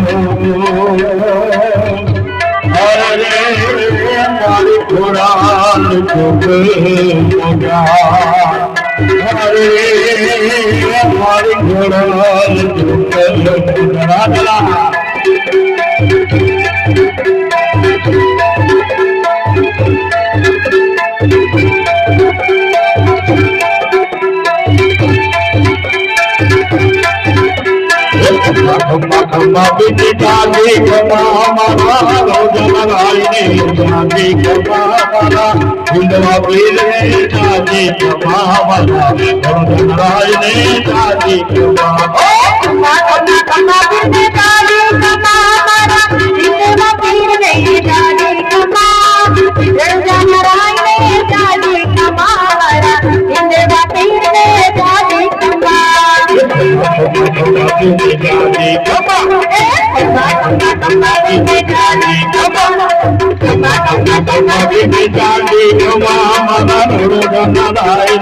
મારી ઘોડાલ અરે મારી ઘોડાલ બીજી ચાલી કમા રોજ ચાલી કમા હિંદવા પીરે ચાલી કમા રોજ ચાલી